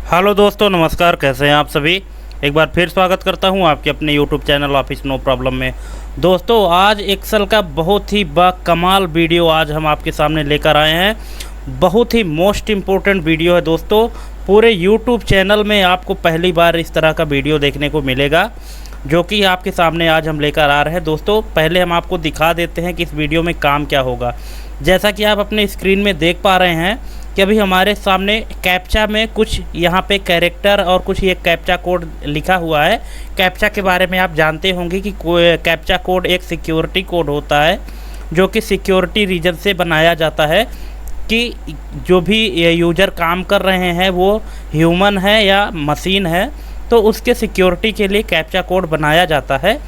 Hello दोस्तों, नमस्कार। कैसे हैं आप सभी। एक बार फिर स्वागत करता हूं आपके अपने YouTube channel office no problem में। दोस्तों, आज एक्सेल का बहुत ही कमाल वीडियो आज हम आपके सामने लेकर आए हैं। बहुत ही मोस्ट इम्पोर्टेंट वीडियो है दोस्तों। पूरे यूट्यूब चैनल में आपको पहली बार इस तरह का वीडियो देखने को मिलेगा, जो कि आपके सामने आज हम लेकर आ रहे हैं। दोस्तों, पहले हम आपको दिखा देते हैं कि इस वीडियो में काम क्या होगा। जैसा कि आप अपने स्क्रीन में देख पा रहे हैं कि अभी हमारे सामने कैप्चा में कुछ यहाँ पे कैरेक्टर और कुछ ये कैप्चा कोड लिखा हुआ है। कैप्चा के बारे में आप जानते होंगे कि कैप्चा कोड एक सिक्योरिटी कोड होता है, जो कि सिक्योरिटी रीजन से बनाया जाता है कि जो भी यूज़र काम कर रहे हैं वो ह्यूमन है या मशीन है, तो उसके सिक्योरिटी के लिए कैप्चा कोड बनाया जाता है।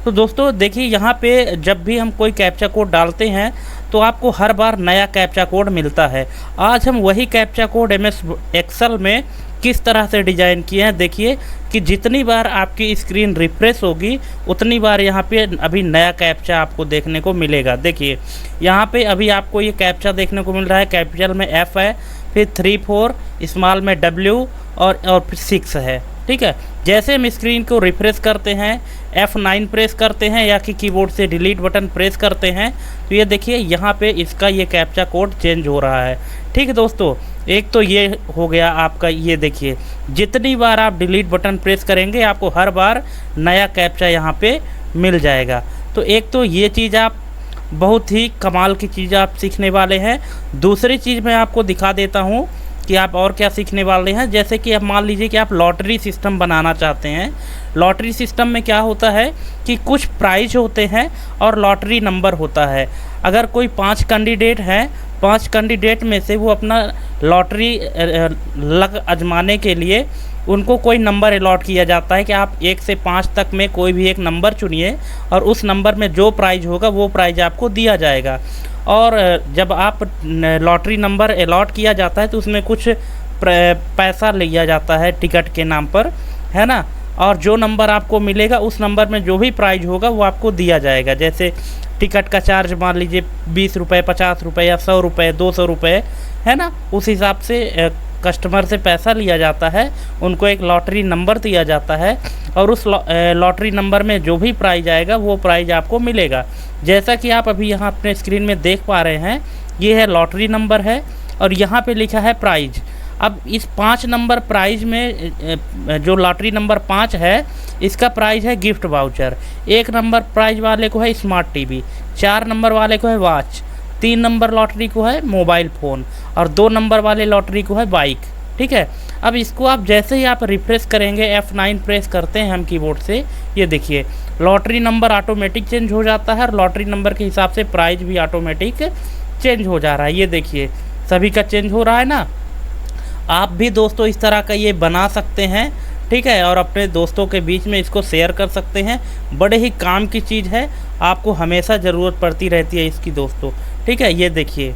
तो दोस्तों देखिए, यहाँ पे जब भी हम कोई कैप्चा कोड डालते हैं तो आपको हर बार नया कैप्चा कोड मिलता है। आज हम वही कैप्चा कोड एमएस एक्सेल में किस तरह से डिज़ाइन किए हैं। देखिए कि जितनी बार आपकी स्क्रीन रिफ्रेश होगी उतनी बार यहाँ पे अभी नया कैप्चा आपको देखने को मिलेगा। देखिए यहाँ पे अभी आपको ये कैप्चा देखने को मिल रहा है। कैपिटल में F है, फिर 3 4, स्मॉल में W और फिर 6 है। ठीक है, जैसे हम स्क्रीन को रिफ्रेश करते हैं, F9 प्रेस करते हैं या कि कीबोर्ड से डिलीट बटन प्रेस करते हैं, तो ये देखिए यहाँ पे इसका ये कैप्चा कोड चेंज हो रहा है। ठीक है दोस्तों, एक तो ये हो गया आपका। ये देखिए, जितनी बार आप डिलीट बटन प्रेस करेंगे आपको हर बार नया कैप्चा यहाँ पे मिल जाएगा। तो एक तो ये चीज़ आप बहुत ही कमाल की चीज़ आप सीखने वाले हैं। दूसरी चीज़ मैं आपको दिखा देता हूँ कि आप और क्या सीखने वाले हैं। जैसे कि आप मान लीजिए कि आप लॉटरी सिस्टम बनाना चाहते हैं। लॉटरी सिस्टम में क्या होता है कि कुछ प्राइज होते हैं और लॉटरी नंबर होता है। अगर कोई 5 कैंडिडेट हैं, 5 कैंडिडेट में से वो अपना लॉटरी लक आजमाने के लिए उनको कोई नंबर अलॉट किया जाता है कि आप 1 से 5 तक में कोई भी एक नंबर चुनिए और उस नंबर में जो प्राइज होगा वो प्राइज आपको दिया जाएगा। और जब आप लॉटरी नंबर अलॉट किया जाता है तो उसमें कुछ पैसा लिया जाता है टिकट के नाम पर, है ना। और जो नंबर आपको मिलेगा उस नंबर में जो भी प्राइज होगा वो आपको दिया जाएगा। जैसे टिकट का चार्ज मान लीजिए 20 रुपये, 50 रुपये या 100 रुपये, 200 रुपये, है ना। उस हिसाब से कस्टमर से पैसा लिया जाता है, उनको एक लॉटरी नंबर दिया जाता है और उस लॉटरी नंबर में जो भी प्राइज आएगा वो प्राइज आपको मिलेगा। जैसा कि आप अभी यहाँ अपने स्क्रीन में देख पा रहे हैं, ये है लॉटरी नंबर है और यहाँ पे लिखा है प्राइज। अब इस 5 नंबर प्राइज में जो लॉटरी नंबर 5 है, इसका प्राइज है गिफ्ट वाउचर। 1 नंबर प्राइज वाले को है स्मार्ट टीवी, 4 नंबर वाले को है वॉच, 3 नंबर लॉटरी को है मोबाइल फ़ोन और 2 नंबर वाले लॉटरी को है बाइक। ठीक है, अब इसको आप जैसे ही आप रिफ्रेश करेंगे, F9 प्रेस करते हैं हम कीबोर्ड से, ये देखिए लॉटरी नंबर ऑटोमेटिक चेंज हो जाता है और लॉटरी नंबर के हिसाब से प्राइज भी ऑटोमेटिक चेंज हो जा रहा है। ये देखिए सभी का चेंज हो रहा है ना। आप भी दोस्तों इस तरह का ये बना सकते हैं, ठीक है, और अपने दोस्तों के बीच में इसको शेयर कर सकते हैं। बड़े ही काम की चीज़ है, आपको हमेशा ज़रूरत पड़ती रहती है इसकी दोस्तों। ठीक है, ये देखिए।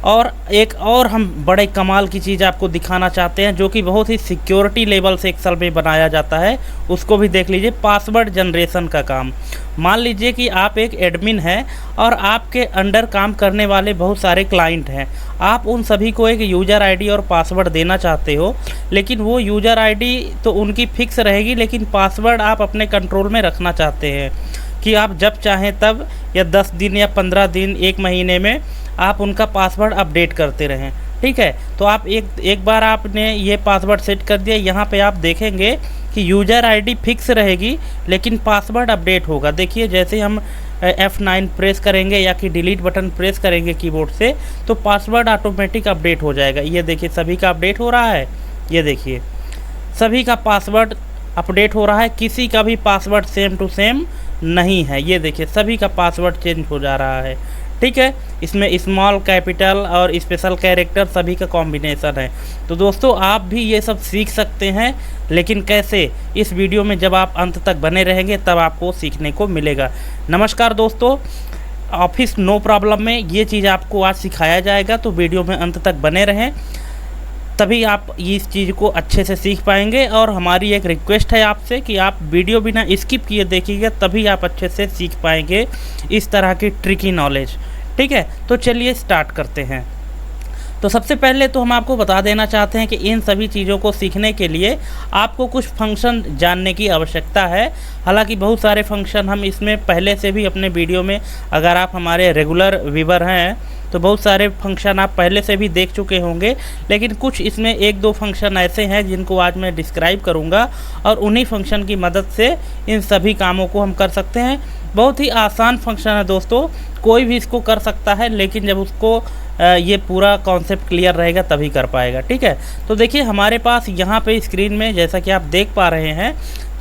और एक और हम बड़े कमाल की चीज़ आपको दिखाना चाहते हैं, जो कि बहुत ही सिक्योरिटी लेवल से एक्सेल में बनाया जाता है। उसको भी देख लीजिए, पासवर्ड जनरेशन का काम। मान लीजिए कि आप एक एडमिन हैं और आपके अंडर काम करने वाले बहुत सारे क्लाइंट हैं। आप उन सभी को एक यूज़र आईडी और पासवर्ड देना चाहते हो, लेकिन वो यूज़र आईडी तो उनकी फिक्स रहेगी, लेकिन पासवर्ड आप अपने कंट्रोल में रखना चाहते हैं कि आप जब चाहें तब, या 10 दिन या 15 दिन, 1 महीने में आप उनका पासवर्ड अपडेट करते रहें। ठीक है, तो आप एक बार आपने ये पासवर्ड सेट कर दिया, यहाँ पे आप देखेंगे कि यूज़र आईडी फिक्स रहेगी लेकिन पासवर्ड अपडेट होगा। देखिए जैसे हम F9 प्रेस करेंगे या कि डिलीट बटन प्रेस करेंगे कीबोर्ड से, तो पासवर्ड ऑटोमेटिक अपडेट हो जाएगा। ये देखिए सभी का अपडेट हो रहा है। ये देखिए सभी का पासवर्ड अपडेट हो रहा है, किसी का भी पासवर्ड सेम टू सेम नहीं है। ये देखिए सभी का पासवर्ड चेंज हो जा रहा है। ठीक है, इसमें स्मॉल, कैपिटल और स्पेशल कैरेक्टर सभी का कॉम्बिनेशन है। तो दोस्तों आप भी ये सब सीख सकते हैं, लेकिन कैसे, इस वीडियो में जब आप अंत तक बने रहेंगे तब आपको सीखने को मिलेगा। नमस्कार दोस्तों, ऑफिस नो प्रॉब्लम में ये चीज़ आपको आज सिखाया जाएगा, तो वीडियो में अंत तक बने रहें, तभी आप इस चीज़ को अच्छे से सीख पाएंगे। और हमारी एक रिक्वेस्ट है आपसे कि आप वीडियो बिना स्किप किए देखिएगा, तभी आप अच्छे से सीख पाएंगे इस तरह की ट्रिकी नॉलेज। ठीक है, तो चलिए स्टार्ट करते हैं। तो सबसे पहले तो हम आपको बता देना चाहते हैं कि इन सभी चीज़ों को सीखने के लिए आपको कुछ फंक्शन जानने की आवश्यकता है। हालांकि बहुत सारे फंक्शन हम इसमें पहले से भी अपने वीडियो में, अगर आप हमारे रेगुलर व्यूअर हैं तो बहुत सारे फंक्शन आप पहले से भी देख चुके होंगे, लेकिन कुछ इसमें एक दो फंक्शन ऐसे हैं जिनको आज मैं डिस्क्राइब करूंगा और उन्हीं फंक्शन की मदद से इन सभी कामों को हम कर सकते हैं। बहुत ही आसान फंक्शन है दोस्तों, कोई भी इसको कर सकता है, लेकिन जब उसको ये पूरा कॉन्सेप्ट क्लियर रहेगा तभी कर पाएगा। ठीक है, तो देखिए हमारे पास यहाँ पे स्क्रीन में जैसा कि आप देख पा रहे हैं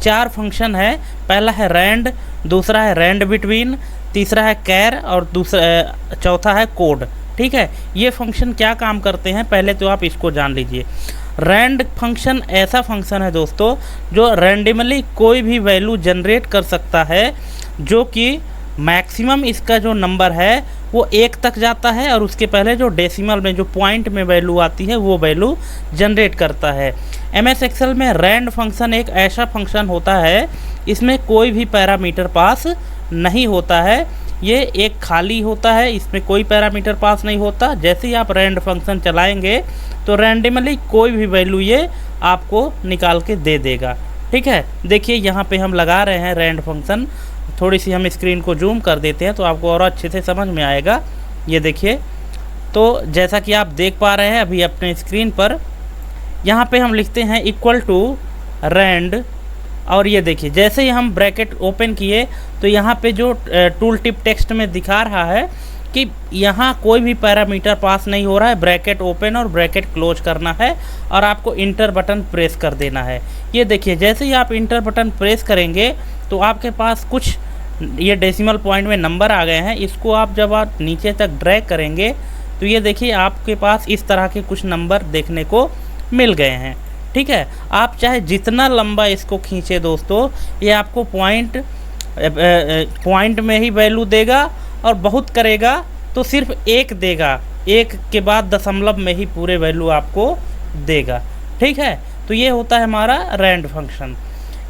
4 फंक्शन है। पहला है रैंड, दूसरा है रैंड बिटवीन, तीसरा है कैर और चौथा है कोड। ठीक है, ये फंक्शन क्या काम करते हैं पहले तो आप इसको जान लीजिए। रैंड फंक्शन ऐसा फंक्शन है दोस्तों जो रैंडमली कोई भी वैल्यू जनरेट कर सकता है, जो कि मैक्सिमम इसका जो नंबर है वो 1 तक जाता है और उसके पहले जो डेसिमल में जो पॉइंट में वैल्यू आती है वो वैल्यू जनरेट करता है। MS एक्सेल में रैंड फंक्शन एक ऐसा फंक्शन होता है, इसमें कोई भी पैरामीटर पास नहीं होता है, ये एक खाली होता है, इसमें कोई पैरामीटर पास नहीं होता। जैसे ही आप रैंड फंक्शन चलाएंगे तो रैंडमली कोई भी वैल्यू ये आपको निकाल के दे देगा। ठीक है, देखिए यहाँ पे हम लगा रहे हैं रैंड फंक्शन, थोड़ी सी हम स्क्रीन को जूम कर देते हैं तो आपको और अच्छे से समझ में आएगा। ये देखिए, तो जैसा कि आप देख पा रहे हैं अभी अपने स्क्रीन पर, यहाँ पे हम लिखते हैं इक्वल टू रैंड, और ये देखिए जैसे ही हम ब्रैकेट ओपन किए तो यहाँ पे जो टूल टिप टेक्स्ट में दिखा रहा है कि यहाँ कोई भी पैरामीटर पास नहीं हो रहा है, ब्रैकेट ओपन और ब्रैकेट क्लोज करना है और आपको इंटर बटन प्रेस कर देना है। ये देखिए जैसे ही आप इंटर बटन प्रेस करेंगे तो आपके पास कुछ ये डेसिमल पॉइंट में नंबर आ गए हैं। इसको आप जब आप नीचे तक ड्रैग करेंगे तो ये देखिए आपके पास इस तरह के कुछ नंबर देखने को मिल गए हैं। ठीक है, आप चाहे जितना लंबा इसको खींचे दोस्तों, ये आपको पॉइंट में ही वैल्यू देगा और बहुत करेगा तो सिर्फ 1 देगा, 1 के बाद दशमलव में ही पूरे वैल्यू आपको देगा। ठीक है, तो ये होता है हमारा रैंड फंक्शन।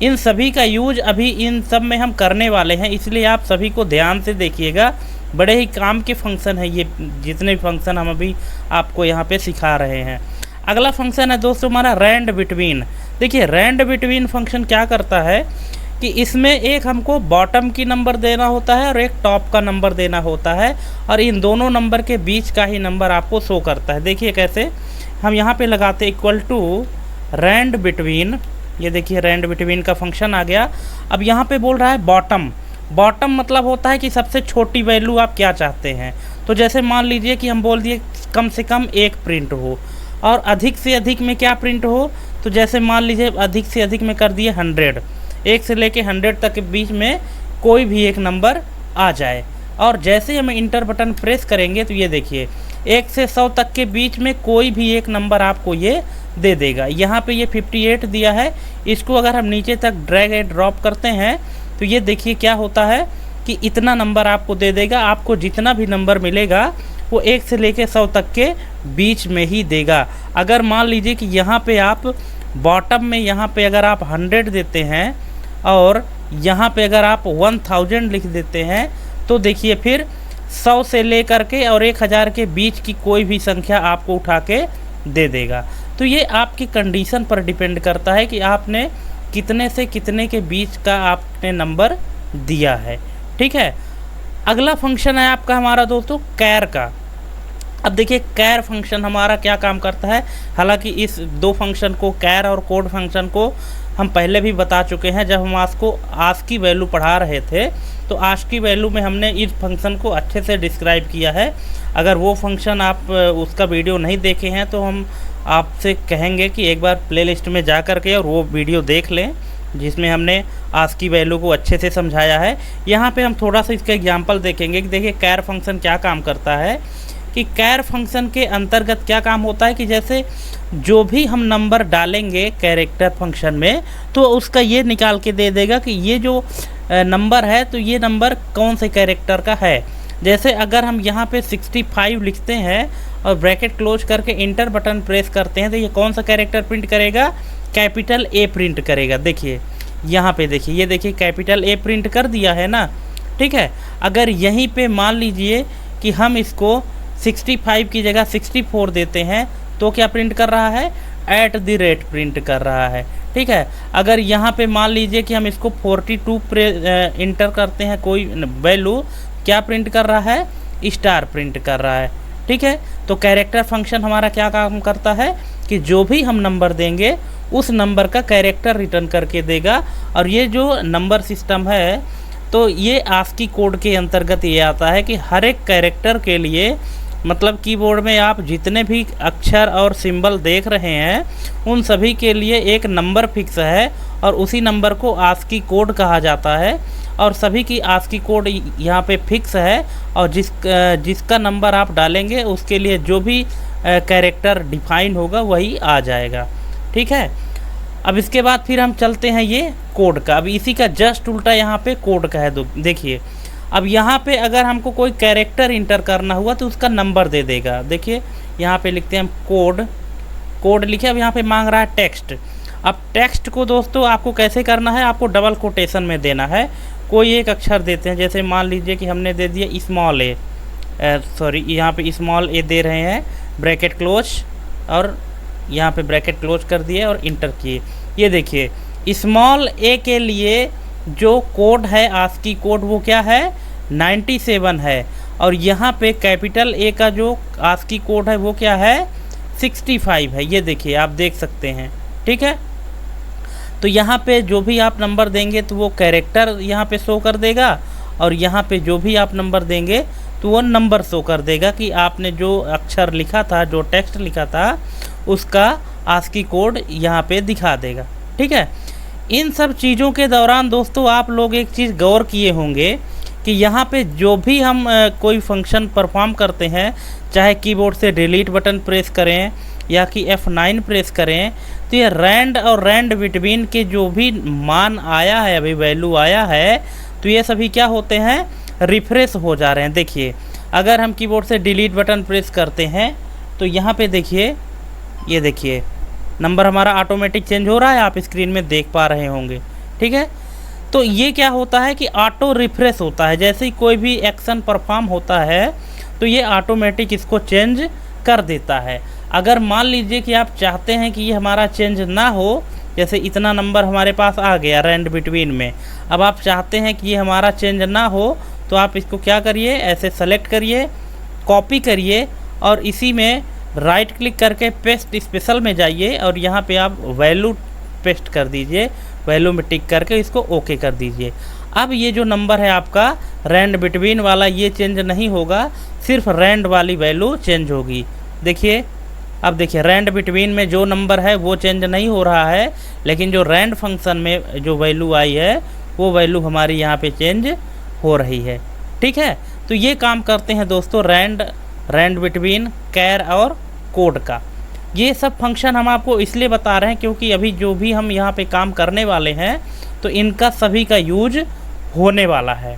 इन सभी का यूज अभी इन सब में हम करने वाले हैं, इसलिए आप सभी को ध्यान से देखिएगा। बड़े ही काम के फंक्शन है ये, जितने भी फंक्शन हम अभी आपको यहाँ पे सिखा रहे हैं। अगला फंक्शन है दोस्तों हमारा रैंड बिटवीन। देखिए रैंड बिटवीन फंक्शन क्या करता है कि इसमें एक हमको बॉटम की नंबर देना होता है और एक टॉप का नंबर देना होता है, और इन दोनों नंबर के बीच का ही नंबर आपको शो करता है। देखिए कैसे, हम यहाँ पे लगाते इक्वल टू रैंड बिटवीन, ये देखिए रैंड बिटवीन का फंक्शन आ गया। अब यहाँ पे बोल रहा है बॉटम, बॉटम मतलब होता है कि सबसे छोटी वैल्यू आप क्या चाहते हैं। तो जैसे मान लीजिए कि हम बोल दिए कम से कम 1 प्रिंट हो, और अधिक से अधिक में क्या प्रिंट हो, तो जैसे मान लीजिए अधिक से अधिक में कर दिए 100, 1 से लेके 100 तक के बीच में कोई भी एक नंबर आ जाए। और जैसे ही हम इंटर बटन प्रेस करेंगे तो ये देखिए 1 से 100 तक के बीच में कोई भी एक नंबर आपको ये दे देगा। यहाँ पे ये 58 दिया है, इसको अगर हम नीचे तक ड्रैग एंड ड्रॉप करते हैं तो ये देखिए क्या होता है कि इतना नंबर आपको दे देगा। आपको जितना भी नंबर मिलेगा वो 1 से लेके 100 तक के बीच में ही देगा। अगर मान लीजिए कि यहाँ पे आप बॉटम में यहाँ पे अगर आप 100 देते हैं और यहाँ पे अगर आप 1000 लिख देते हैं तो देखिए फिर 100 से लेकर के और 1000 के बीच की कोई भी संख्या आपको उठा के दे देगा। तो ये आपकी कंडीशन पर डिपेंड करता है कि आपने कितने से कितने के बीच का आपने नंबर दिया है। ठीक है, अगला फंक्शन है आपका हमारा दोस्तों कैर का। अब देखिए कैर फंक्शन हमारा क्या काम करता है। हालांकि इस 2 फंक्शन को, कैर और कोड फंक्शन को, हम पहले भी बता चुके हैं जब हम आस्क की वैल्यू पढ़ा रहे थे। तो आस्क की वैल्यू में हमने इस फंक्शन को अच्छे से डिस्क्राइब किया है। अगर वो फंक्शन आप उसका वीडियो नहीं देखे हैं तो हम आपसे कहेंगे कि एक बार प्लेलिस्ट में जा कर के और वो वीडियो देख लें, जिसमें हमने आस्क की वैल्यू को अच्छे से समझाया है। यहाँ पे हम थोड़ा सा इसका एग्जांपल देखेंगे कि देखिए कैर फंक्शन क्या काम करता है। कि कैर फंक्शन के अंतर्गत क्या काम होता है कि जैसे जो भी हम नंबर डालेंगे कैरेक्टर फंक्शन में तो उसका ये निकाल के दे देगा कि ये जो नंबर है तो ये नंबर कौन से कैरेक्टर का है। जैसे अगर हम यहाँ पे 65 लिखते हैं और ब्रैकेट क्लोज करके इंटर बटन प्रेस करते हैं तो ये कौन सा कैरेक्टर प्रिंट करेगा, कैपिटल ए प्रिंट करेगा। देखिए यहाँ पे देखिए, ये देखिए कैपिटल ए प्रिंट कर दिया है ना। ठीक है, अगर यहीं पे मान लीजिए कि हम इसको 65 की जगह 64 देते हैं तो क्या प्रिंट कर रहा है, @ प्रिंट कर रहा है। ठीक है, अगर यहाँ पे मान लीजिए कि हम इसको 42 इंटर करते हैं कोई वैल्यू, क्या प्रिंट कर रहा है, स्टार प्रिंट कर रहा है। ठीक है, तो कैरेक्टर फंक्शन हमारा क्या काम करता है कि जो भी हम नंबर देंगे उस नंबर का कैरेक्टर रिटर्न करके देगा। और ये जो नंबर सिस्टम है तो ये आस्की कोड के अंतर्गत ये आता है कि हर एक कैरेक्टर के लिए, मतलब कीबोर्ड में आप जितने भी अक्षर और सिंबल देख रहे हैं उन सभी के लिए एक नंबर फिक्स है और उसी नंबर को आस्की कोड कहा जाता है। और सभी की आस्की कोड यहाँ पे फिक्स है और जिसका नंबर आप डालेंगे उसके लिए जो भी कैरेक्टर डिफाइन होगा वही आ जाएगा। ठीक है, अब इसके बाद फिर हम चलते हैं ये कोड का। अब इसी का जस्ट उल्टा यहाँ पे कोड का है। देखिए, अब यहाँ पे अगर हमको कोई कैरेक्टर इंटर करना हुआ तो उसका नंबर दे देगा। देखिए यहाँ पे लिखते हैं हम कोड लिखे, अब यहाँ पे मांग रहा है टेक्स्ट। अब टेक्स्ट को दोस्तों आपको कैसे करना है, आपको डबल कोटेशन में देना है। कोई एक अक्षर देते हैं, जैसे मान लीजिए कि हमने दे दिया स्मॉल ए, सॉरी यहाँ पे स्मॉल ए दे रहे हैं, ब्रैकेट क्लोज, और यहाँ पे ब्रैकेट क्लोज कर दिए और इंटर किए। ये देखिए स्मॉल ए के लिए जो कोड है आस्की कोड वो क्या है, 97 है। और यहाँ पे कैपिटल ए का जो आस्की कोड है वो क्या है, 65 है। ये देखिए आप देख सकते हैं। ठीक है, तो यहाँ पे जो भी आप नंबर देंगे तो वो कैरेक्टर यहाँ पे शो कर देगा और यहाँ पे जो भी आप नंबर देंगे तो वो नंबर शो कर देगा कि आपने जो अक्षर लिखा था, जो टेक्स्ट लिखा था उसका आस्की कोड यहाँ पे दिखा देगा। ठीक है, इन सब चीज़ों के दौरान दोस्तों आप लोग एक चीज़ गौर किए होंगे कि यहाँ पे जो भी हम कोई फंक्शन परफॉर्म करते हैं, चाहे कीबोर्ड से डिलीट बटन प्रेस करें या कि F9 प्रेस करें, तो ये रैंड और रैंड बिटवीन के जो भी मान आया है, अभी वैल्यू आया है, तो ये सभी क्या होते हैं, रिफ्रेश हो जा रहे हैं। देखिए अगर हम कीबोर्ड से डिलीट बटन प्रेस करते हैं तो यहाँ पे देखिए, ये देखिए नंबर हमारा ऑटोमेटिक चेंज हो रहा है, आप स्क्रीन में देख पा रहे होंगे। ठीक है, तो ये क्या होता है कि ऑटो रिफ्रेश होता है। जैसे ही कोई भी एक्शन परफॉर्म होता है तो ये ऑटोमेटिक इसको चेंज कर देता है। अगर मान लीजिए कि आप चाहते हैं कि ये हमारा चेंज ना हो, जैसे इतना नंबर हमारे पास आ गया रैंड बिटवीन में, अब आप चाहते हैं कि ये हमारा चेंज ना हो तो आप इसको क्या करिए, ऐसे सेलेक्ट करिए, कॉपी करिए और इसी में राइट क्लिक करके पेस्ट स्पेशल में जाइए और यहाँ पे आप वैल्यू पेस्ट कर दीजिए, वैल्यू में टिक करके इसको ओके कर दीजिए। अब ये जो नंबर है आपका रैंड बिटवीन वाला, ये चेंज नहीं होगा, सिर्फ रैंड वाली वैल्यू चेंज होगी। देखिए अब देखिए रैंड बिटवीन में जो नंबर है वो चेंज नहीं हो रहा है, लेकिन जो रैंड फंक्शन में जो वैल्यू आई है वो वैल्यू हमारी यहाँ पे चेंज हो रही है। ठीक है, तो ये काम करते हैं दोस्तों रैंड बिटवीन, कैर और कोड का। ये सब फंक्शन हम आपको इसलिए बता रहे हैं क्योंकि अभी जो भी हम यहाँ पे काम करने वाले हैं तो इनका सभी का यूज होने वाला है।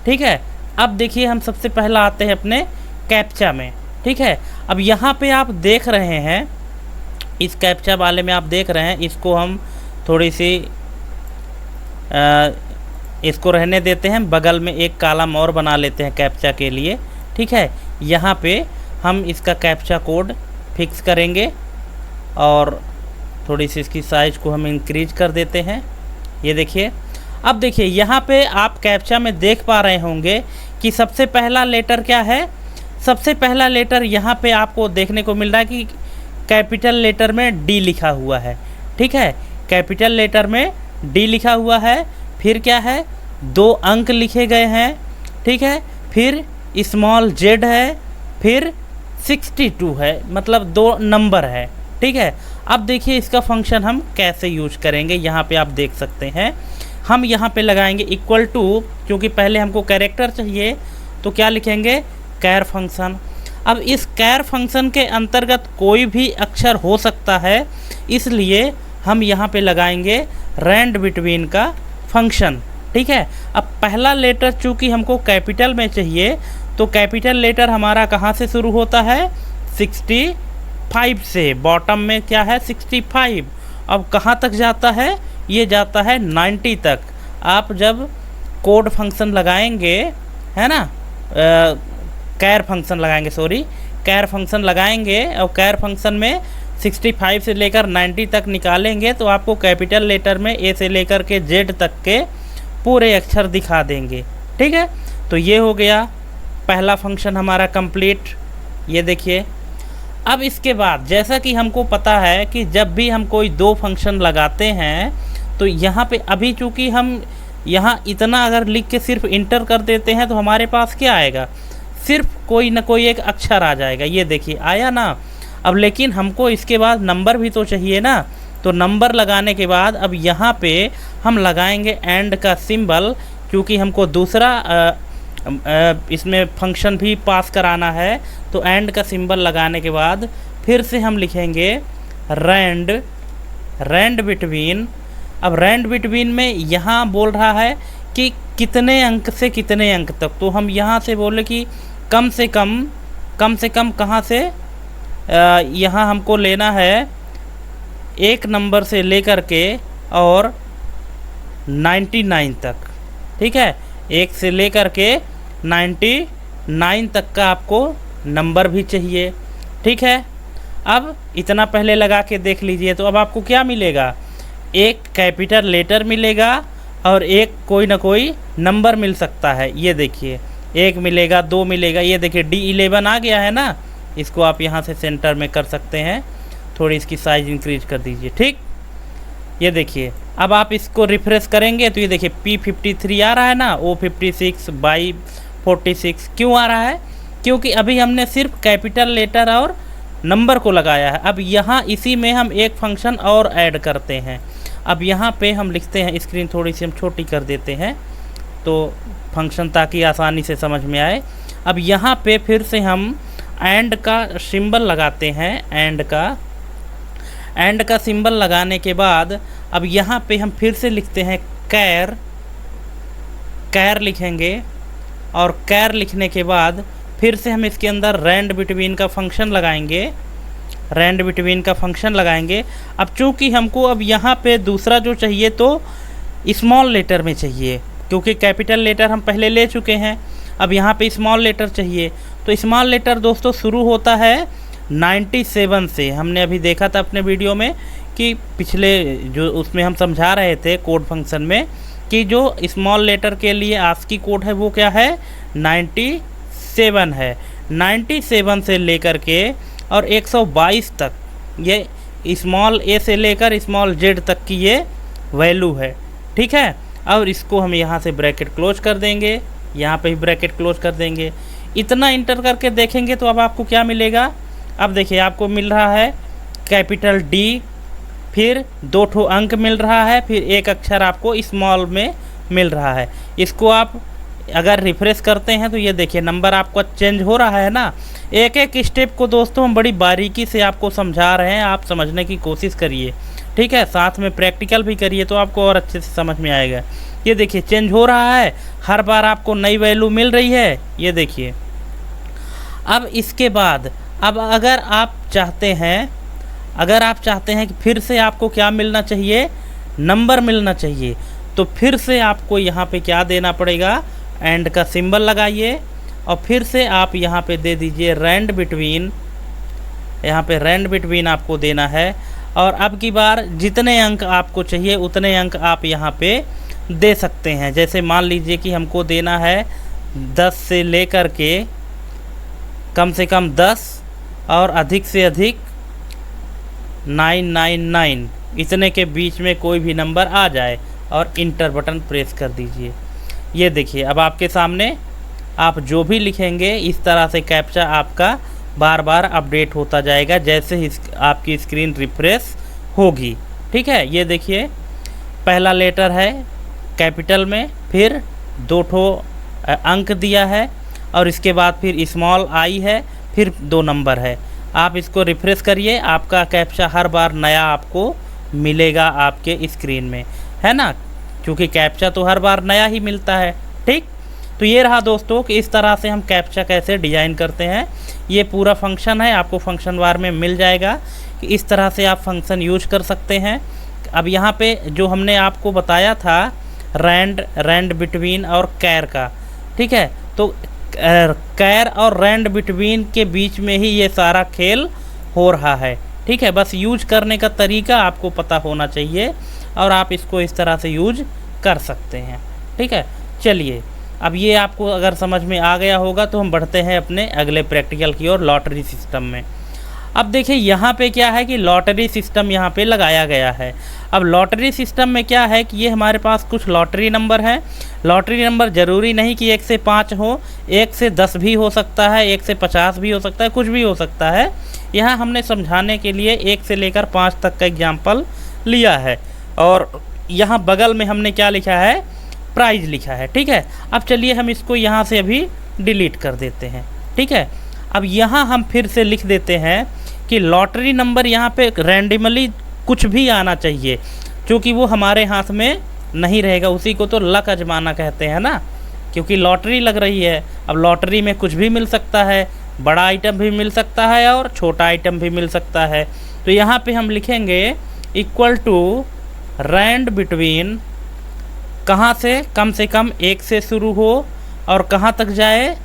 ठीक है, अब देखिए हम सबसे पहला आते हैं अपने कैप्चा में। ठीक है, अब यहाँ पे आप देख रहे हैं, इस कैप्चा वाले में आप देख रहे हैं, इसको हम थोड़ी सी इसको रहने देते हैं, बगल में एक कॉलम और बना लेते हैं कैप्चा के लिए। ठीक है, यहाँ पे हम इसका कैप्चा कोड फिक्स करेंगे और थोड़ी सी इसकी साइज़ को हम इंक्रीज कर देते हैं। ये देखिए, अब देखिए यहाँ पे आप कैप्चा में देख पा रहे होंगे कि सबसे पहला लेटर क्या है, सबसे पहला लेटर यहाँ पे आपको देखने को मिल रहा है कि कैपिटल लेटर में डी लिखा हुआ है। ठीक है, कैपिटल लेटर में डी लिखा हुआ है, फिर क्या है, 2 अंक लिखे गए हैं। ठीक है, फिर स्मॉल जेड है, फिर 62 है, मतलब 2 नंबर है। ठीक है, अब देखिए इसका फंक्शन हम कैसे यूज करेंगे, यहाँ पे आप देख सकते हैं। हम यहाँ पे लगाएंगे इक्वल टू, क्योंकि पहले हमको कैरेक्टर चाहिए तो क्या लिखेंगे, कैर फंक्शन। अब इस कैर फंक्शन के अंतर्गत कोई भी अक्षर हो सकता है, इसलिए हम यहाँ पे लगाएंगे रैंड बिटवीन का फंक्शन। ठीक है, अब पहला लेटर चूँकि हमको कैपिटल में चाहिए तो कैपिटल लेटर हमारा कहाँ से शुरू होता है, 65 से। बॉटम में क्या है, 65। अब कहाँ तक जाता है, ये जाता है 90 तक। आप जब कोड फंक्शन लगाएंगे, है ना, कैर फंक्शन लगाएंगे, सॉरी कैर फंक्शन लगाएंगे, और कैर फंक्शन में 65 से लेकर 90 तक निकालेंगे तो आपको कैपिटल लेटर में ए से लेकर के जेड तक के पूरे अक्षर दिखा देंगे। ठीक है, तो ये हो गया पहला फंक्शन हमारा कंप्लीट। ये देखिए, अब इसके बाद जैसा कि हमको पता है कि जब भी हम कोई दो फंक्शन लगाते हैं तो यहाँ पे अभी चूँकि हम यहाँ इतना अगर लिख के सिर्फ इंटर कर देते हैं तो हमारे पास क्या आएगा, सिर्फ कोई ना कोई एक अक्षर आ जाएगा। ये देखिए आया ना। अब लेकिन हमको इसके बाद नंबर भी तो चाहिए ना, तो नंबर लगाने के बाद अब यहाँ पे हम लगाएंगे एंड का सिंबल, क्योंकि हमको दूसरा इसमें फंक्शन भी पास कराना है। तो एंड का सिंबल लगाने के बाद फिर से हम लिखेंगे रैंड बिटवीन। अब रैंड बिटवीन में यहाँ बोल रहा है कि कितने अंक से कितने अंक तक, तो हम यहाँ से बोले कि कम से कम कहाँ से, यहाँ हमको लेना है एक नंबर से लेकर के और 99 तक। ठीक है, एक से लेकर के 99 तक का आपको नंबर भी चाहिए। ठीक है, अब इतना पहले लगा के देख लीजिए, तो अब आपको क्या मिलेगा, एक कैपिटल लेटर मिलेगा और एक कोई ना कोई नंबर मिल सकता है। ये देखिए, एक मिलेगा, दो मिलेगा। ये देखिए D11 आ गया है ना, इसको आप यहाँ से सेंटर में कर सकते हैं, थोड़ी इसकी साइज़ इंक्रीज कर दीजिए। ठीक, ये देखिए अब आप इसको रिफ्रेश करेंगे तो ये देखिए P53 आ रहा है ना, O56 बाई 46 क्यों आ रहा है, क्योंकि अभी हमने सिर्फ कैपिटल लेटर और नंबर को लगाया है। अब यहाँ इसी में हम एक फंक्शन और ऐड करते हैं। अब यहाँ पे हम लिखते हैं, स्क्रीन थोड़ी सी हम छोटी कर देते हैं तो फंक्शन ताकि आसानी से समझ में आए। अब यहाँ पे फिर से हम एंड का सिंबल लगाते हैं, एंड का सिंबल लगाने के बाद अब यहाँ पे हम फिर से लिखते हैं कैर लिखेंगे, और कैर लिखने के बाद फिर से हम इसके अंदर रैंड बिटवीन का फंक्शन लगाएंगे। अब चूँकि हमको अब यहाँ पे दूसरा जो चाहिए तो स्मॉल लेटर में चाहिए, क्योंकि कैपिटल लेटर हम पहले ले चुके हैं। अब यहाँ पे स्मॉल लेटर चाहिए, तो स्मॉल लेटर दोस्तों शुरू होता है 97 से। हमने अभी देखा था अपने वीडियो में कि पिछले जो उसमें हम समझा रहे थे कोड फंक्शन में कि जो स्मॉल लेटर के लिए आस्की कोड है वो क्या है, 97 है। 97 से लेकर के और 122 तक ये स्मॉल ए से लेकर स्मॉल जेड तक की ये वैल्यू है। ठीक है, और इसको हम यहाँ से ब्रैकेट क्लोज कर देंगे, यहाँ पे भी ब्रैकेट क्लोज कर देंगे। इतना इंटर करके देखेंगे तो अब आपको क्या मिलेगा, अब देखिए आपको मिल रहा है कैपिटल डी, फिर 2 ठो अंक मिल रहा है, फिर एक अक्षर आपको स्मॉल में मिल रहा है। इसको आप अगर रिफ्रेश करते हैं तो ये देखिए नंबर आपका चेंज हो रहा है ना। एक एक स्टेप को दोस्तों हम बड़ी बारीकी से आपको समझा रहे हैं, आप समझने की कोशिश करिए। ठीक है, साथ में प्रैक्टिकल भी करिए तो आपको और अच्छे से समझ में आएगा। ये देखिए चेंज हो रहा है, हर बार आपको नई वैल्यू मिल रही है। ये देखिए, अब इसके बाद अब अगर आप चाहते हैं कि फिर से आपको क्या मिलना चाहिए, नंबर मिलना चाहिए, तो फिर से आपको यहाँ पे क्या देना पड़ेगा, एंड का सिंबल लगाइए और फिर से आप यहाँ पे दे दीजिए रैंड बिटवीन। यहाँ पे रैंड बिटवीन आपको देना है, और अब की बार जितने अंक आपको चाहिए उतने अंक आप यहाँ पे दे सकते हैं। जैसे मान लीजिए कि हमको देना है 10 से लेकर के कम से कम 10 और अधिक से अधिक 999, इतने के बीच में कोई भी नंबर आ जाए और इंटर बटन प्रेस कर दीजिए। ये देखिए अब आपके सामने आप जो भी लिखेंगे इस तरह से कैप्चा आपका बार बार अपडेट होता जाएगा जैसे ही आपकी स्क्रीन रिफ्रेश होगी। ठीक है, ये देखिए पहला लेटर है कैपिटल में, फिर 2 ठो अंक दिया है और इसके बाद फिर स्मॉल आई है, फिर 2 नंबर है। आप इसको रिफ्रेश करिए, आपका कैप्चा हर बार नया आपको मिलेगा आपके स्क्रीन में, है ना, क्योंकि कैप्चा तो हर बार नया ही मिलता है। ठीक, तो ये रहा दोस्तों कि इस तरह से हम कैप्चा कैसे डिज़ाइन करते हैं। ये पूरा फंक्शन है, आपको फंक्शन वार में मिल जाएगा कि इस तरह से आप फंक्शन यूज कर सकते हैं। अब यहाँ पे जो हमने आपको बताया था रैंड बिटवीन और कैर का, ठीक है, तो कैर और रैंड बिटवीन के बीच में ही ये सारा खेल हो रहा है। ठीक है, बस यूज करने का तरीका आपको पता होना चाहिए और आप इसको इस तरह से यूज कर सकते हैं। ठीक है, चलिए अब ये आपको अगर समझ में आ गया होगा तो हम बढ़ते हैं अपने अगले प्रैक्टिकल की ओर, लॉटरी सिस्टम में। अब देखिए यहाँ पे क्या है कि लॉटरी सिस्टम यहाँ पे लगाया गया है। अब लॉटरी सिस्टम में क्या है कि ये हमारे पास कुछ लॉटरी नंबर हैं। लॉटरी नंबर ज़रूरी नहीं कि 1 से 5 हो, 1 से 10 भी हो सकता है, 1 से 50 भी हो सकता है, कुछ भी हो सकता है। यहाँ हमने समझाने के लिए 1 से लेकर 5 तक का एग्जाम्पल लिया है और यहाँ बगल में हमने क्या लिखा है, प्राइज लिखा है। ठीक है, अब चलिए हम इसको यहाँ से अभी डिलीट कर देते हैं। ठीक है, अब यहाँ हम फिर से लिख देते हैं कि लॉटरी नंबर यहाँ पे रैंडमली कुछ भी आना चाहिए, क्योंकि वो हमारे हाथ में नहीं रहेगा। उसी को तो लक आजमाना कहते हैं ना, क्योंकि लॉटरी लग रही है। अब लॉटरी में कुछ भी मिल सकता है, बड़ा आइटम भी मिल सकता है और छोटा आइटम भी मिल सकता है। तो यहाँ पे हम लिखेंगे इक्वल टू रैंड बिटवीन, कहाँ से कम 1 से शुरू हो और कहाँ तक जाए,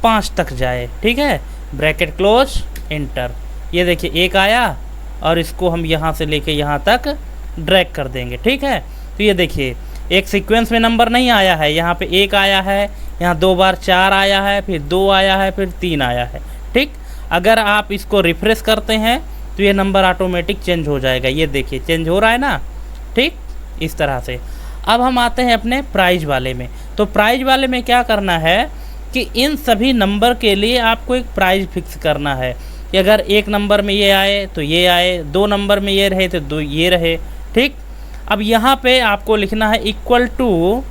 5 तक जाए। ठीक है, ब्रैकेट क्लोज, इंटर। ये देखिए 1 आया और इसको हम यहाँ से लेके यहाँ तक ड्रैग कर देंगे। ठीक है, तो ये देखिए एक सीक्वेंस में नंबर नहीं आया है, यहाँ पे 1 आया है, यहाँ 2 बार 4 आया है, फिर 2 आया है, फिर 3 आया है। ठीक, अगर आप इसको रिफ्रेश करते हैं तो ये नंबर ऑटोमेटिक चेंज हो जाएगा। ये देखिए चेंज हो रहा है ना। ठीक, इस तरह से। अब हम आते हैं अपने प्राइज वाले में। तो प्राइज वाले में क्या करना है कि इन सभी नंबर के लिए आपको एक प्राइज फिक्स करना है कि अगर 1 नंबर में ये आए तो ये आए, 2 नंबर में ये रहे तो 2 ये रहे। ठीक, अब यहाँ पे आपको लिखना है इक्वल टू,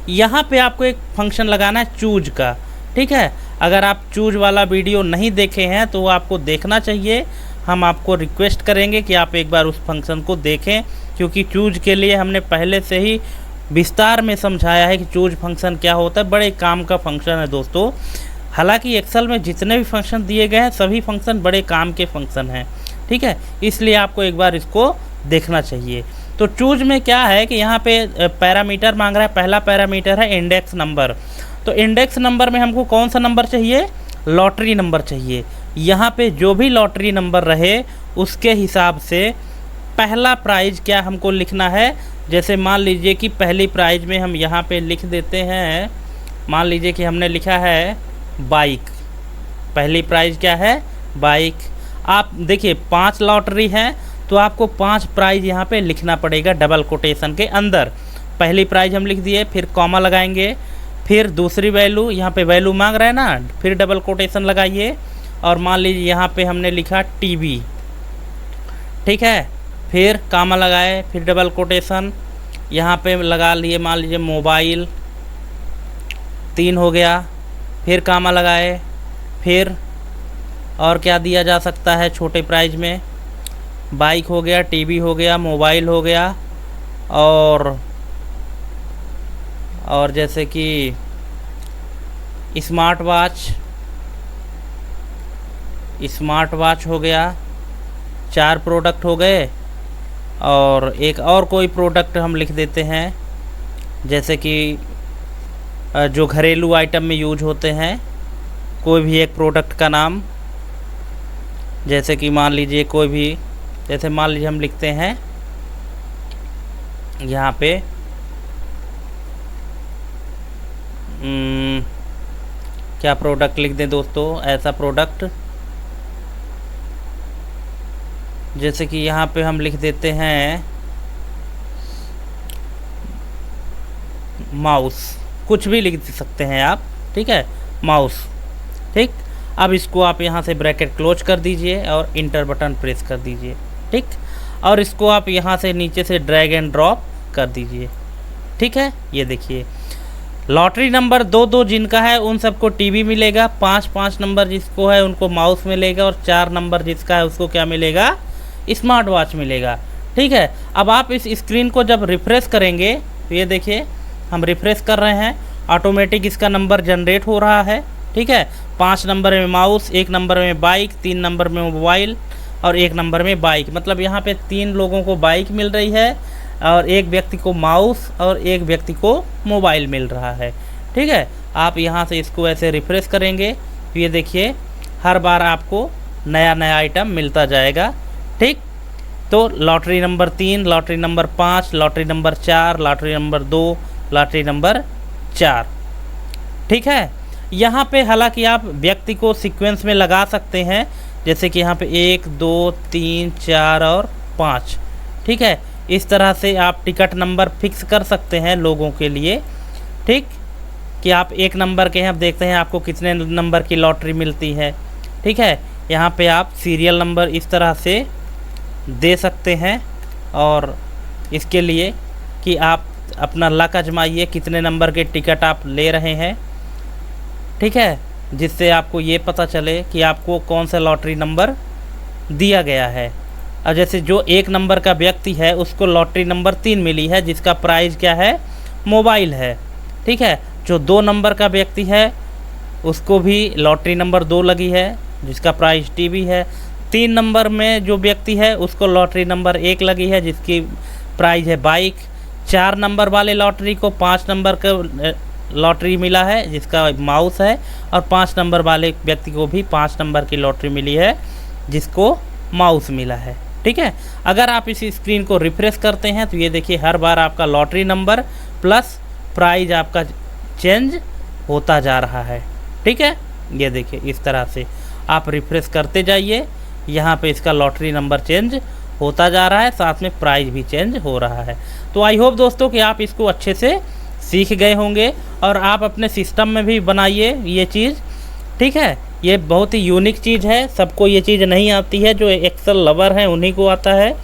यहाँ पे आपको एक फंक्शन लगाना है चूज का। ठीक है, अगर आप चूज वाला वीडियो नहीं देखे हैं तो आपको देखना चाहिए। हम आपको रिक्वेस्ट करेंगे कि आप एक बार उस फंक्शन को देखें, क्योंकि चूज के लिए हमने पहले से ही विस्तार में समझाया है कि चूज फंक्शन क्या होता है। बड़े काम का फंक्शन है दोस्तों। हालांकि एक्सेल में जितने भी फंक्शन दिए गए हैं सभी फंक्शन बड़े काम के फंक्शन हैं। ठीक है, इसलिए आपको एक बार इसको देखना चाहिए। तो चूज में क्या है कि यहाँ पे पैरामीटर मांग रहा है। पहला पैरामीटर है इंडेक्स नंबर। तो इंडेक्स नंबर में हमको कौन सा नंबर चाहिए, लॉटरी नंबर चाहिए। यहाँ पे जो भी लॉटरी नंबर रहे उसके हिसाब से पहला प्राइज क्या हमको लिखना है। जैसे मान लीजिए कि पहली प्राइज में हम यहाँ पे लिख देते हैं, मान लीजिए कि हमने लिखा है बाइक। पहली प्राइज क्या है, बाइक। आप देखिए 5 लॉटरी है तो आपको 5 प्राइज यहाँ पे लिखना पड़ेगा डबल कोटेशन के अंदर। पहली प्राइज हम लिख दिए, फिर कॉमा लगाएंगे, फिर दूसरी वैल्यू, यहाँ पे वैल्यू मांग रहा है ना, फिर डबल कोटेशन लगाइए और मान लीजिए यहाँ पे हमने लिखा टीवी। ठीक है, फिर कामा लगाए, फिर डबल कोटेशन, यहाँ पे लगा लिए मान लीजिए मोबाइल, 3 हो गया, फिर कामा लगाए, फिर और क्या दिया जा सकता है छोटे प्राइज में, बाइक हो गया, टीवी हो गया, मोबाइल हो गया और जैसे कि स्मार्ट वॉच हो गया। 4 प्रोडक्ट हो गए और एक और कोई प्रोडक्ट हम लिख देते हैं, जैसे कि जो घरेलू आइटम में यूज होते हैं कोई भी एक प्रोडक्ट का नाम। जैसे कि मान लीजिए कोई भी, जैसे मान लीजिए हम लिखते हैं यहाँ पे क्या प्रोडक्ट लिख दें दोस्तों, ऐसा प्रोडक्ट जैसे कि यहाँ पे हम लिख देते हैं माउस, कुछ भी लिख सकते हैं आप। ठीक है, माउस। ठीक, अब इसको आप यहाँ से ब्रैकेट क्लोज कर दीजिए और इंटर बटन प्रेस कर दीजिए। ठीक, और इसको आप यहाँ से नीचे से ड्रैग एंड ड्रॉप कर दीजिए। ठीक है, ये देखिए लॉटरी नंबर 2 जिनका है उन सबको टीवी मिलेगा, 5 नंबर जिसको है उनको माउस मिलेगा और 4 नंबर जिसका है उसको क्या मिलेगा, स्मार्ट वॉच मिलेगा। ठीक है, अब आप इस स्क्रीन को जब रिफ्रेश करेंगे तो ये देखिए हम रिफ्रेश कर रहे हैं, ऑटोमेटिक इसका नंबर जनरेट हो रहा है। ठीक है, 5 नंबर में माउस, 1 नंबर में बाइक, 3 नंबर में मोबाइल और 1 नंबर में बाइक। मतलब यहाँ पे 3 लोगों को बाइक मिल रही है और 1 व्यक्ति को माउस और 1 व्यक्ति को मोबाइल मिल रहा है। ठीक है, आप यहाँ से इसको ऐसे रिफ्रेश करेंगे तो ये देखिए हर बार आपको नया नया आइटम मिलता जाएगा। ठीक, तो lottery number 3, lottery number 5, lottery number 4, lottery number 2, lottery number 4। ठीक है, यहाँ पे हालांकि आप व्यक्ति को सीक्वेंस में लगा सकते हैं, जैसे कि यहाँ पे 1 2 3 4 और 5। ठीक है, इस तरह से आप टिकट नंबर फिक्स कर सकते हैं लोगों के लिए। ठीक, कि आप 1 नंबर के हैं, अब देखते हैं आपको कितने नंबर की लॉटरी मिलती है। ठीक है, यहाँ पे आप सीरियल नंबर इस तरह से दे सकते हैं और इसके लिए कि आप अपना लक आजमाइए कितने नंबर के टिकट आप ले रहे हैं। ठीक है, जिससे आपको ये पता चले कि आपको कौन सा लॉटरी नंबर दिया गया है। अब जैसे जो 1 नंबर का व्यक्ति है उसको लॉटरी नंबर 3 मिली है, जिसका प्राइज़ क्या है, मोबाइल है। ठीक है, जो 2 नंबर का व्यक्ति है उसको भी लॉटरी नंबर 2 लगी है, जिसका प्राइस टीवी है। 3 नंबर में जो व्यक्ति है उसको लॉटरी नंबर 1 लगी है, जिसकी प्राइस है बाइक। 4 नंबर वाले लॉटरी को 5 नंबर का लॉटरी मिला है, जिसका माउस है। और 5 नंबर वाले व्यक्ति को भी 5 नंबर की लॉटरी मिली है, जिसको माउस मिला है। ठीक है, अगर आप इस स्क्रीन को रिफ्रेश करते हैं तो ये देखिए हर बार आपका लॉटरी नंबर प्लस प्राइज आपका चेंज होता जा रहा है। ठीक है, ये देखिए इस तरह से आप रिफ्रेश करते जाइए, यहाँ पे इसका लॉटरी नंबर चेंज होता जा रहा है, साथ में प्राइस भी चेंज हो रहा है। तो आई होप दोस्तों कि आप इसको अच्छे से सीख गए होंगे और आप अपने सिस्टम में भी बनाइए ये चीज़। ठीक है, ये बहुत ही यूनिक चीज़ है, सबको ये चीज़ नहीं आती है, जो एक्सेल लवर हैं उन्हीं को आता है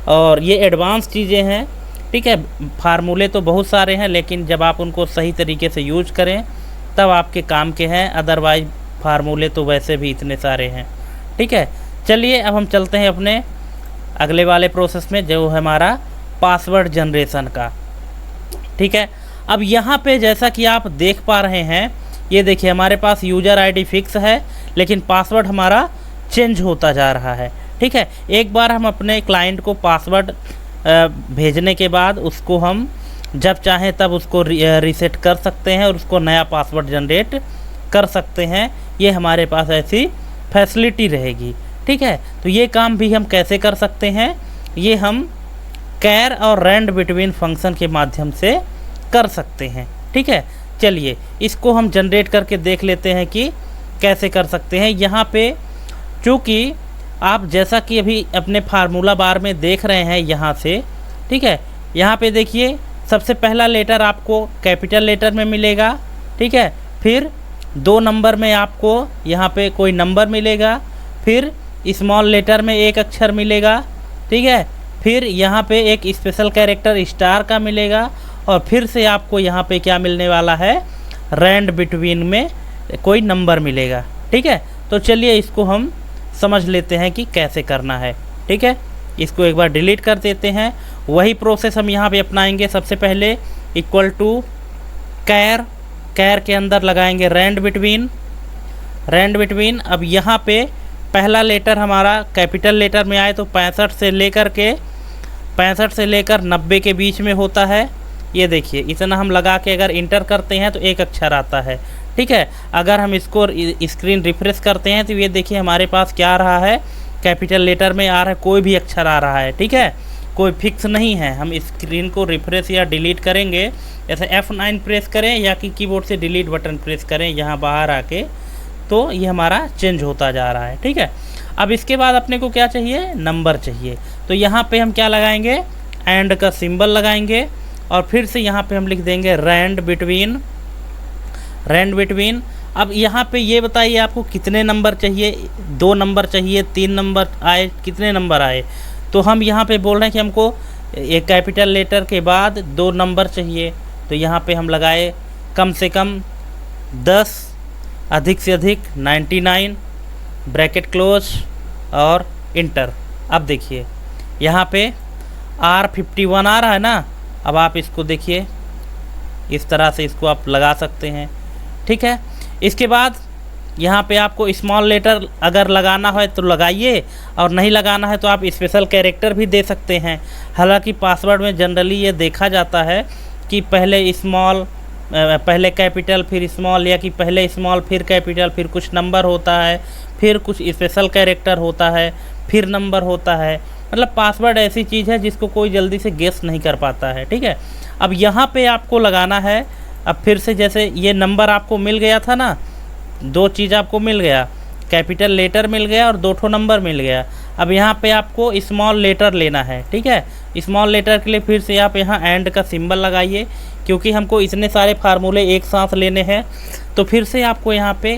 और ये एडवांस चीज़ें हैं। ठीक है, फार्मूले तो बहुत सारे हैं, लेकिन जब आप उनको सही तरीके से यूज करें तब आपके काम के हैं, अदरवाइज फार्मूले तो वैसे भी इतने सारे हैं। ठीक है, चलिए अब हम चलते हैं अपने अगले वाले प्रोसेस में, जो है हमारा पासवर्ड जनरेशन का। ठीक है, अब यहाँ पे जैसा कि आप देख पा रहे हैं, ये देखिए हमारे पास यूज़र आईडी फिक्स है, लेकिन पासवर्ड हमारा चेंज होता जा रहा है। ठीक है, एक बार हम अपने क्लाइंट को पासवर्ड भेजने के बाद उसको हम जब चाहें तब उसको रीसेट कर सकते हैं और उसको नया पासवर्ड जनरेट कर सकते हैं। ये हमारे पास ऐसी फैसिलिटी रहेगी। ठीक है, तो ये काम भी हम कैसे कर सकते हैं, ये हम कैर और रैंड बिटवीन फंक्शन के माध्यम से कर सकते हैं। ठीक है, चलिए इसको हम जनरेट करके देख लेते हैं कि कैसे कर सकते हैं। यहाँ पे चूँकि आप जैसा कि अभी अपने फार्मूला बार में देख रहे हैं यहाँ से, ठीक है, यहाँ पे देखिए सबसे पहला लेटर आपको कैपिटल लेटर में मिलेगा। ठीक है, फिर 2 नंबर में आपको यहाँ पे कोई नंबर मिलेगा, फिर स्मॉल लेटर में एक अक्षर मिलेगा। ठीक है, फिर यहाँ पे एक स्पेशल कैरेक्टर स्टार का मिलेगा और फिर से आपको यहाँ पे क्या मिलने वाला है, रैंड बिटवीन में कोई नंबर मिलेगा। ठीक है, तो चलिए इसको हम समझ लेते हैं कि कैसे करना है। ठीक है, इसको एक बार डिलीट कर देते हैं। वही प्रोसेस हम यहाँ पे अपनाएंगे। सबसे पहले इक्वल टू कैर, कैर के अंदर लगाएंगे रैंड बिटवीन, रैंड बिटवीन। अब यहाँ पे पहला लेटर हमारा कैपिटल लेटर में आए तो 65 से लेकर 90 के बीच में होता है। ये देखिए इतना हम लगा के अगर इंटर करते हैं तो एक अक्षर आता है। ठीक है, अगर हम इसको स्क्रीन रिफ्रेश करते हैं तो ये देखिए हमारे पास क्या आ रहा है, कैपिटल लेटर में आ रहा है, कोई भी अक्षर आ रहा है। ठीक है, कोई फिक्स नहीं है। हम स्क्रीन को रिफ्रेश या डिलीट करेंगे, जैसे F9 प्रेस करें या कि कीबोर्ड से डिलीट बटन प्रेस करें यहाँ बाहर आके, तो ये हमारा चेंज होता जा रहा है। ठीक है, अब इसके बाद अपने को क्या चाहिए, नंबर चाहिए। तो यहाँ पे हम क्या लगाएंगे, एंड का सिंबल लगाएंगे और फिर से यहाँ पे हम लिख देंगे रैंड बिटवीन, रैंड बिटवीन। अब यहाँ पे ये बताइए आपको कितने नंबर चाहिए, 2 नंबर चाहिए, 3 नंबर आए, कितने नंबर आए। तो हम यहाँ पे बोल रहे हैं कि हमको एक कैपिटल लेटर के बाद 2 नंबर चाहिए। तो यहाँ पे हम लगाए कम से कम 10, अधिक से अधिक 99, ब्रैकेट क्लोज और इंटर। अब देखिए यहाँ पे R51 आ रहा है ना। अब आप इसको देखिए इस तरह से इसको आप लगा सकते हैं। ठीक है, इसके बाद यहाँ पे आपको स्मॉल लेटर अगर लगाना है तो लगाइए और नहीं लगाना है तो आप स्पेशल कैरेक्टर भी दे सकते हैं। हालांकि पासवर्ड में जनरली ये देखा जाता है कि पहले स्मॉल पहले कैपिटल फिर स्मॉल, या कि पहले स्मॉल फिर कैपिटल, फिर कुछ नंबर होता है, फिर कुछ स्पेशल कैरेक्टर होता है, फिर नंबर होता है। मतलब पासवर्ड ऐसी चीज़ है जिसको कोई जल्दी से गेस नहीं कर पाता है, ठीक है। अब यहाँ पे आपको लगाना है, अब फिर से जैसे ये नंबर आपको मिल गया था ना, 2 चीज़ आपको मिल गया, कैपिटल लेटर मिल गया और 2 ठो नंबर मिल गया। अब यहाँ पे आपको स्मॉल लेटर लेना है, ठीक है। स्मॉल लेटर के लिए फिर से आप यहाँ एंड का सिंबल लगाइए, क्योंकि हमको इतने सारे फार्मूले एक साथ लेने हैं। तो फिर से आपको यहाँ पे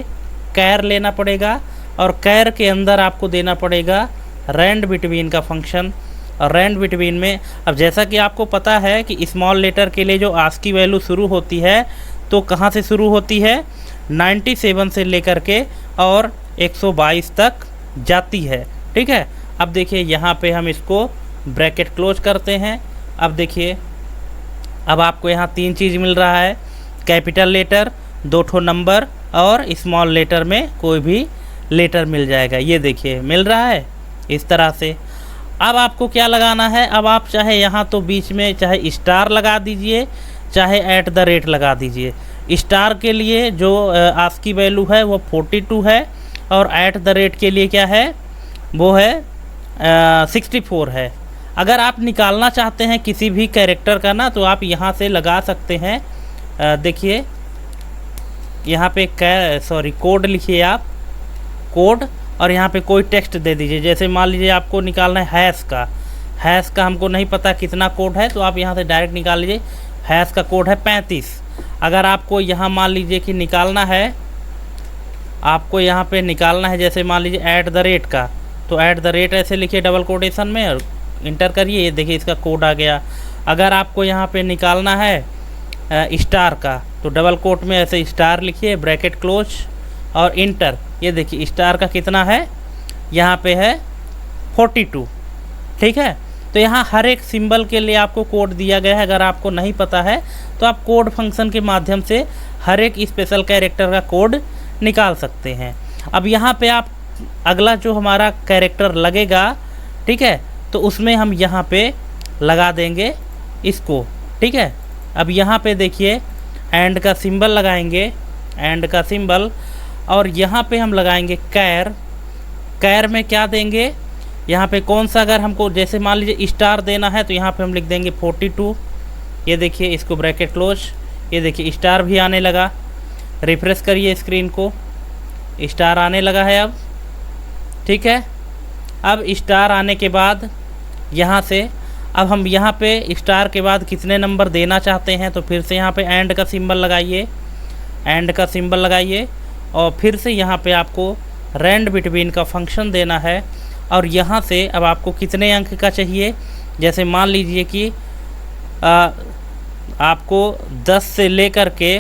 कैर लेना पड़ेगा, और कैर के अंदर आपको देना पड़ेगा रैंड बिटवीन का फंक्शन। और रैंड बिटवीन में, अब जैसा कि आपको पता है कि स्मॉल लेटर के लिए जो आस्की वैल्यू शुरू होती है तो कहाँ से शुरू होती है, 97 से लेकर के और 122 तक जाती है, ठीक है। अब देखिए यहाँ पे हम इसको ब्रैकेट क्लोज करते हैं। अब देखिए, अब आपको यहाँ 3 चीज़ मिल रहा है, कैपिटल लेटर, 2 ठो नंबर और स्मॉल लेटर में कोई भी लेटर मिल जाएगा। ये देखिए मिल रहा है इस तरह से। अब आपको क्या लगाना है, अब आप चाहे यहाँ तो बीच में चाहे स्टार लगा दीजिए, चाहे @ लगा दीजिए। स्टार के लिए जो आस्की वैल्यू है वो 42 है, और @ के लिए क्या है, वो है 64 है। अगर आप निकालना चाहते हैं किसी भी कैरेक्टर का ना, तो आप यहाँ से लगा सकते हैं। देखिए यहाँ पे कोड लिखिए आप, कोड, और यहाँ पे कोई टेक्स्ट दे दीजिए। जैसे मान लीजिए आपको निकालना है हैश का हमको नहीं पता कितना कोड है, तो आप यहाँ से डायरेक्ट निकाल लीजिए। हैश का कोड है 35। अगर आपको यहाँ मान लीजिए कि निकालना है, आपको यहाँ पे निकालना है, जैसे मान लीजिए @ का, तो @ ऐसे लिखिए डबल कोटेशन में और इंटर करिए। ये देखिए इसका कोड आ गया। अगर आपको यहाँ पे निकालना है स्टार का, तो डबल कोट में ऐसे स्टार लिखिए, ब्रैकेट क्लोज और इंटर। ये देखिए स्टार का कितना है, यहाँ पे है 42, ठीक है। तो यहाँ हर एक सिंबल के लिए आपको कोड दिया गया है। अगर आपको नहीं पता है तो आप कोड फंक्शन के माध्यम से हर एक स्पेशल कैरेक्टर का कोड निकाल सकते हैं। अब यहाँ पे आप अगला जो हमारा कैरेक्टर लगेगा, ठीक है, तो उसमें हम यहाँ पे लगा देंगे इसको, ठीक है। अब यहाँ पे देखिए एंड का सिंबल लगाएंगे, एंड का सिंबल, और यहाँ पे हम लगाएंगे कैर। कैर में क्या देंगे, यहाँ पे कौन सा, अगर हमको जैसे मान लीजिए स्टार देना है तो यहाँ पे हम लिख देंगे 42। ये देखिए इसको ब्रैकेट क्लोज। ये देखिए स्टार भी आने लगा, रिफ्रेश करिए स्क्रीन को, स्टार आने लगा है अब, ठीक है। अब स्टार आने के बाद यहाँ से अब हम यहाँ पे स्टार के बाद कितने नंबर देना चाहते हैं, तो फिर से यहाँ पे एंड का सिंबल लगाइए, एंड का सिंबल लगाइए, और फिर से यहाँ पे आपको रैंड बिटवीन का फंक्शन देना है। और यहाँ से अब आपको कितने अंक का चाहिए, जैसे मान लीजिए कि आपको 10 से लेकर के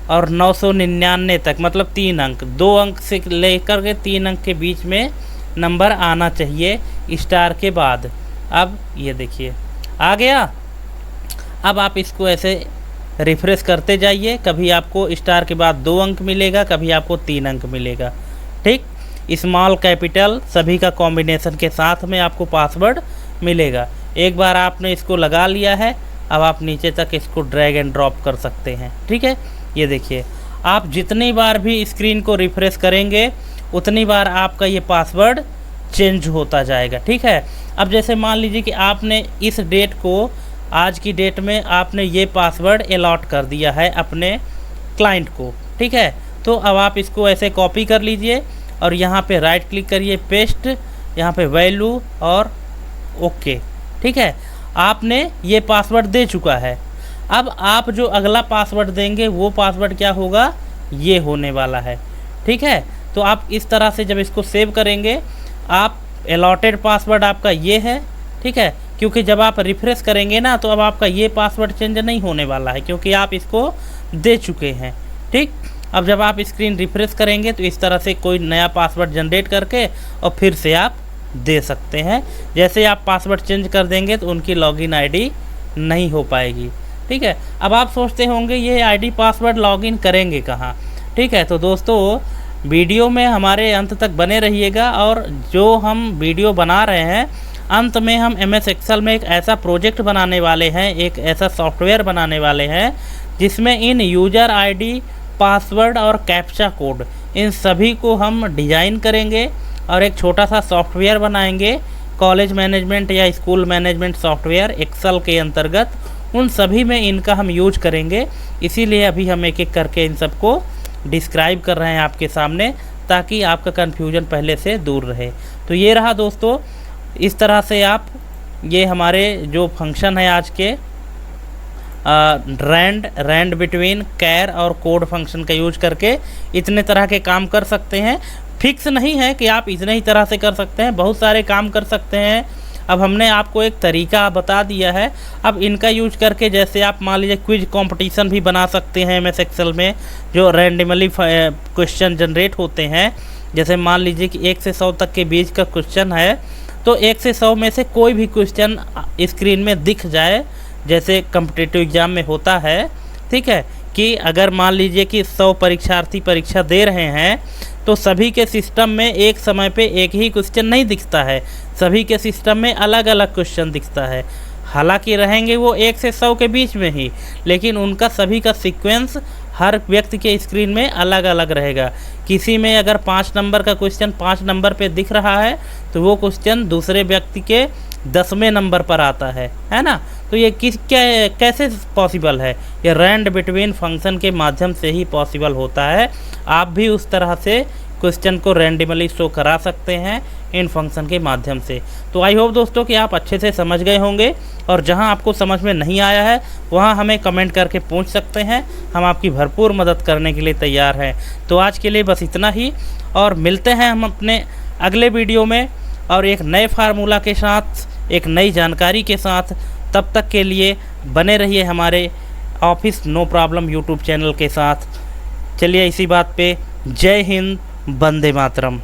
और 999 तक, मतलब 3 अंक, 2 अंक से लेकर के 3 अंक के बीच में नंबर आना चाहिए स्टार के बाद। अब ये देखिए आ गया। अब आप इसको ऐसे रिफ्रेश करते जाइए, कभी आपको स्टार के बाद 2 अंक मिलेगा, कभी आपको 3 अंक मिलेगा, ठीक। स्मॉल कैपिटल सभी का कॉम्बिनेशन के साथ में आपको पासवर्ड मिलेगा। एक बार आपने इसको लगा लिया है, अब आप नीचे तक इसको ड्रैग एंड ड्रॉप कर सकते हैं, ठीक है। ये देखिए आप जितनी बार भी स्क्रीन को रिफ्रेश करेंगे उतनी बार आपका ये पासवर्ड चेंज होता जाएगा, ठीक है। अब जैसे मान लीजिए कि आपने इस डेट को, आज की डेट में आपने ये पासवर्ड अलॉट कर दिया है अपने क्लाइंट को, ठीक है। तो अब आप इसको ऐसे कॉपी कर लीजिए और यहाँ पे राइट क्लिक करिए, पेस्ट, यहाँ पे वैल्यू और ओके, ठीक है। आपने ये पासवर्ड दे चुका है। अब आप जो अगला पासवर्ड देंगे वो पासवर्ड क्या होगा, ये होने वाला है, ठीक है। तो आप इस तरह से जब इसको सेव करेंगे, आप अलॉटेड पासवर्ड आपका ये है, ठीक है। क्योंकि जब आप रिफ्रेश करेंगे ना, तो अब आपका ये पासवर्ड चेंज नहीं होने वाला है, क्योंकि आप इसको दे चुके हैं, ठीक। अब जब आप स्क्रीन रिफ्रेश करेंगे तो इस तरह से कोई नया पासवर्ड जनरेट करके और फिर से आप दे सकते हैं। जैसे आप पासवर्ड चेंज कर देंगे तो उनकी लॉगिन आईडी नहीं हो पाएगी, ठीक है। अब आप सोचते होंगे ये आईडी पासवर्ड लॉगिन करेंगे कहाँ, ठीक है। तो दोस्तों वीडियो में हमारे अंत तक बने रहिएगा, और जो हम वीडियो बना रहे हैं अंत में हम MS एक्सेल में एक ऐसा प्रोजेक्ट बनाने वाले हैं, एक ऐसा सॉफ्टवेयर बनाने वाले हैं जिसमें इन यूज़र आईडी, पासवर्ड और कैप्चा कोड, इन सभी को हम डिज़ाइन करेंगे और एक छोटा सा सॉफ्टवेयर बनाएंगे, कॉलेज मैनेजमेंट या स्कूल मैनेजमेंट सॉफ्टवेयर एक्सेल के अंतर्गत। उन सभी में इनका हम यूज करेंगे, इसीलिए अभी हम एक एक करके इन सबको डिस्क्राइब कर रहे हैं आपके सामने, ताकि आपका कन्फ्यूजन पहले से दूर रहे। तो ये रहा दोस्तों, इस तरह से आप ये हमारे जो फंक्शन है आज के रैंड बिटवीन, कैर और कोड फंक्शन का यूज करके इतने तरह के काम कर सकते हैं। फिक्स नहीं है कि आप इतने ही तरह से कर सकते हैं, बहुत सारे काम कर सकते हैं। अब हमने आपको एक तरीका बता दिया है, अब इनका यूज करके जैसे आप मान लीजिए क्विज कंपटीशन भी बना सकते हैं MS एक्सेल में, जो रैंडमली क्वेश्चन जनरेट होते हैं। जैसे मान लीजिए कि 1 से 100 तक के बीच का क्वेश्चन है, तो 1 से 100 में से कोई भी क्वेश्चन स्क्रीन में दिख जाए, जैसे कॉम्पिटिटिव एग्ज़ाम में होता है, ठीक है, कि अगर मान लीजिए कि 100 परीक्षार्थी परीक्षा दे रहे हैं, तो सभी के सिस्टम में एक समय पे एक ही क्वेश्चन नहीं दिखता है, सभी के सिस्टम में अलग अलग क्वेश्चन दिखता है। हालांकि रहेंगे वो 1 से 100 के बीच में ही, लेकिन उनका सभी का सीक्वेंस हर व्यक्ति के स्क्रीन में अलग अलग रहेगा। किसी में अगर 5 नंबर का क्वेश्चन 5 नंबर पे दिख रहा है, तो वो क्वेश्चन दूसरे व्यक्ति के 10वें नंबर पर आता है ना। तो ये कैसे पॉसिबल है? ये रैंड बिटवीन फंक्शन के माध्यम से ही पॉसिबल होता है। आप भी उस तरह से क्वेश्चन को रैंडमली शो करा सकते हैं इन फंक्शन के माध्यम से। तो आई होप दोस्तों कि आप अच्छे से समझ गए होंगे, और जहां आपको समझ में नहीं आया है वहां हमें कमेंट करके पूछ सकते हैं, हम आपकी भरपूर मदद करने के लिए तैयार हैं। तो आज के लिए बस इतना ही, और मिलते हैं हम अपने अगले वीडियो में और एक नए फार्मूला के साथ, एक नई जानकारी के साथ। तब तक के लिए बने रहिए हमारे office no problem YouTube channel के साथ। चलिए इसी बात पे जय हिंद, वंदे मातरम।